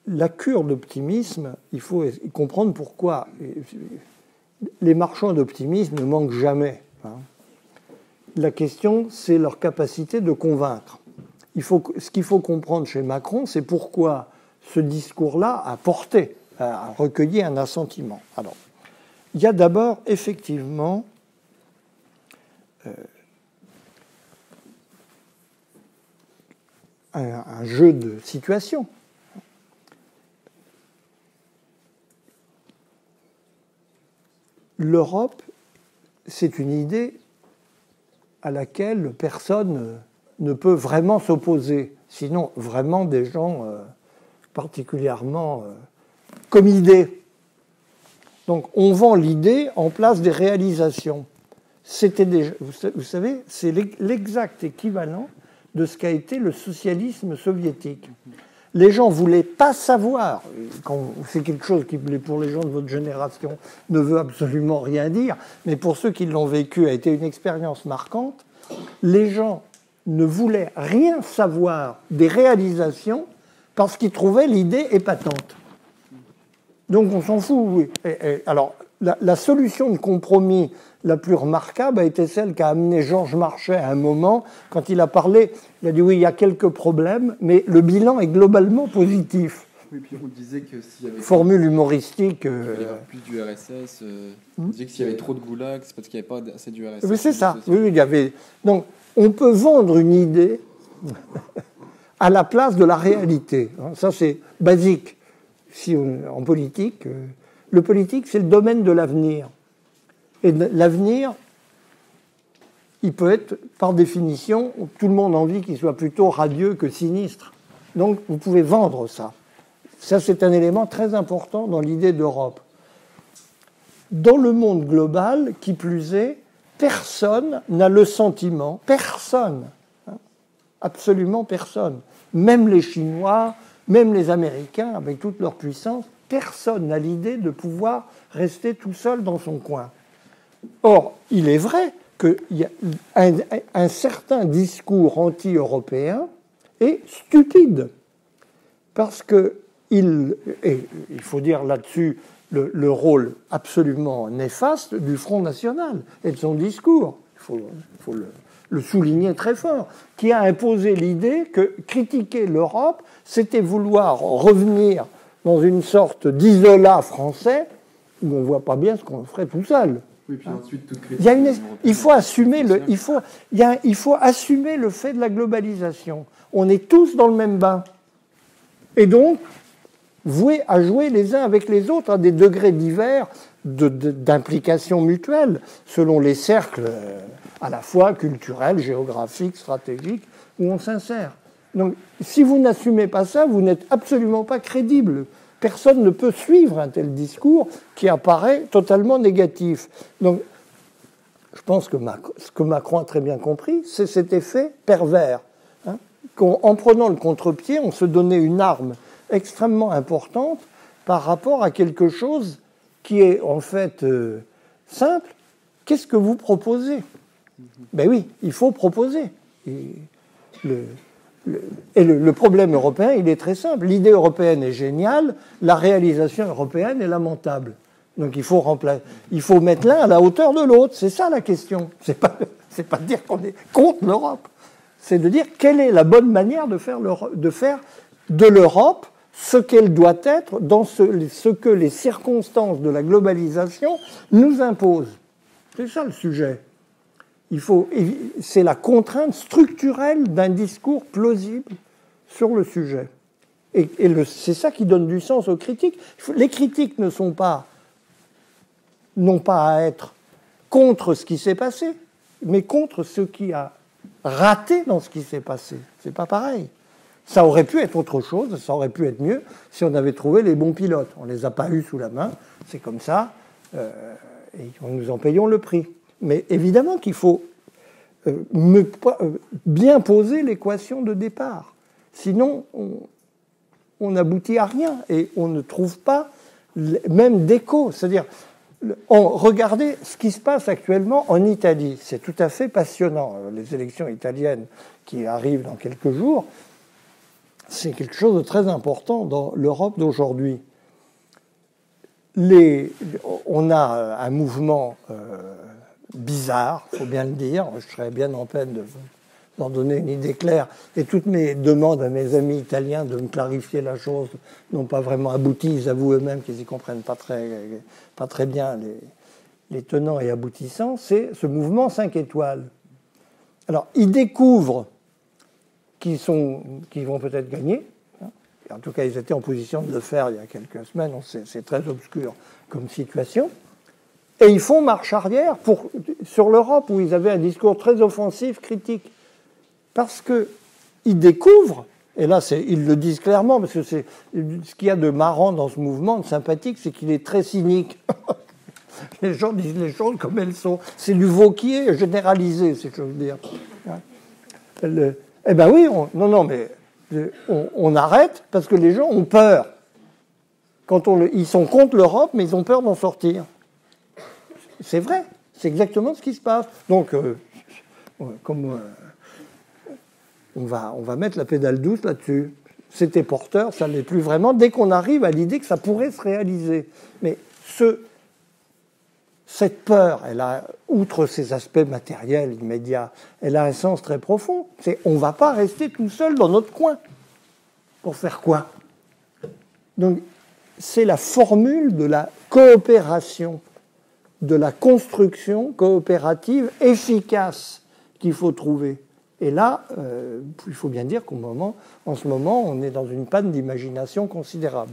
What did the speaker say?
la cure d'optimisme, il faut comprendre pourquoi. Les marchands d'optimisme ne manquent jamais. La question, c'est leur capacité de convaincre. Ce qu'il faut comprendre chez Macron, c'est pourquoi ce discours-là a porté, a recueilli un assentiment. Alors, il y a d'abord, effectivement, un jeu de situation. L'Europe, c'est une idée à laquelle personne ne peut vraiment s'opposer, sinon vraiment des gens particulièrement comme idée. Donc on vend l'idée en place des réalisations. C'était déjà, vous savez, c'est l'exact équivalent de ce qu'a été le socialisme soviétique. Les gens ne voulaient pas savoir, c'est quelque chose qui, pour les gens de votre génération, ne veut absolument rien dire, mais pour ceux qui l'ont vécu, a été une expérience marquante. Les gens ne voulaient rien savoir des réalisations parce qu'ils trouvaient l'idée épatante. Donc on s'en fout. Oui. Alors, la solution de compromis la plus remarquable a été celle qu'a amenée Georges Marchais à un moment, quand il a parlé, il a dit oui, il y a quelques problèmes, mais le bilan est globalement positif. Oui, puis on disait que s'il y avait... Formule humoristique... il y avait plus du RSS, on disait que s'il y avait trop de goulag, c'est parce qu'il n'y avait pas assez du RSS. Oui, c'est ça. Oui, il y avait... Donc, on peut vendre une idée à la place de la réalité. Ça, c'est basique. En politique, le politique, c'est le domaine de l'avenir. Et l'avenir, il peut être, par définition, tout le monde a envie qu'il soit plutôt radieux que sinistre. Donc, vous pouvez vendre ça. Ça, c'est un élément très important dans l'idée d'Europe. Dans le monde global, qui plus est, personne n'a le sentiment, personne, absolument personne, même les Chinois, même les Américains, avec toute leur puissance, personne n'a l'idée de pouvoir rester tout seul dans son coin. Or, il est vrai qu'il y a un certain discours anti-européen est stupide, parce que et il faut dire là-dessus le rôle absolument néfaste du Front National et de son discours, il faut le souligner très fort, qui a imposé l'idée que critiquer l'Europe, c'était vouloir revenir dans une sorte d'isolat français où on ne voit pas bien ce qu'on ferait tout seul. Oui, puis ensuite, toute il faut assumer le fait de la globalisation. On est tous dans le même bain. Et donc, voués à jouer les uns avec les autres à des degrés divers d'implication mutuelle, selon les cercles à la fois culturels, géographiques, stratégiques, où on s'insère. Donc, si vous n'assumez pas ça, vous n'êtes absolument pas crédible. Personne ne peut suivre un tel discours qui apparaît totalement négatif. Donc, je pense que ce que Macron a très bien compris, c'est cet effet pervers. En prenant le contre-pied, on se donnait une arme extrêmement importante par rapport à quelque chose qui est en fait simple. Qu'est-ce que vous proposez ? Ben oui, il faut proposer. Et le problème européen, il est très simple. L'idée européenne est géniale, la réalisation européenne est lamentable. Donc il faut mettre l'un à la hauteur de l'autre. C'est ça la question. C'est pas de dire qu'on est contre l'Europe. C'est de dire quelle est la bonne manière de faire de l'Europe ce qu'elle doit être dans ce que les circonstances de la globalisation nous imposent. C'est ça le sujet. C'est la contrainte structurelle d'un discours plausible sur le sujet. Et c'est ça qui donne du sens aux critiques. Les critiques n'ont pas à être contre ce qui s'est passé, mais contre ce qui a raté dans ce qui s'est passé. C'est pas pareil. Ça aurait pu être autre chose, ça aurait pu être mieux si on avait trouvé les bons pilotes. On ne les a pas eus sous la main, c'est comme ça, et nous en payons le prix. Mais évidemment qu'il faut bien poser l'équation de départ. Sinon, on n'aboutit à rien et on ne trouve pas même d'écho. C'est-à-dire, regardez ce qui se passe actuellement en Italie. C'est tout à fait passionnant. Les élections italiennes qui arrivent dans quelques jours, c'est quelque chose de très important dans l'Europe d'aujourd'hui. On a un mouvement bizarre, il faut bien le dire. Je serais bien en peine d'en donner une idée claire. Et toutes mes demandes à mes amis italiens de me clarifier la chose n'ont pas vraiment abouti. Ils avouent eux-mêmes qu'ils n'y comprennent pas très bien les tenants et aboutissants. C'est ce mouvement 5 étoiles. Alors, ils découvrent qu'ils vont peut-être gagner. En tout cas, ils étaient en position de le faire il y a quelques semaines. C'est très obscur comme situation. Et ils font marche arrière sur l'Europe, où ils avaient un discours très offensif, critique. Parce qu'ils découvrent, et là ils le disent clairement, parce que ce qu'il y a de marrant dans ce mouvement, de sympathique, c'est qu'il est très cynique. Les gens disent les choses comme elles sont. C'est du Vauquier généralisé, si je veux dire. Eh bien oui, on arrête parce que les gens ont peur. Ils sont contre l'Europe, mais ils ont peur d'en sortir. C'est vrai, c'est exactement ce qui se passe. Donc, on va mettre la pédale douce là-dessus. C'était porteur, ça ne l'est plus vraiment, dès qu'on arrive à l'idée que ça pourrait se réaliser. Mais cette peur, elle a, outre ses aspects matériels immédiats, elle a un sens très profond. On ne va pas rester tout seul dans notre coin. Pour faire quoi? Donc, c'est la formule de la coopération, de la construction coopérative efficace qu'il faut trouver. Et là, il faut bien dire qu'en ce moment, on est dans une panne d'imagination considérable.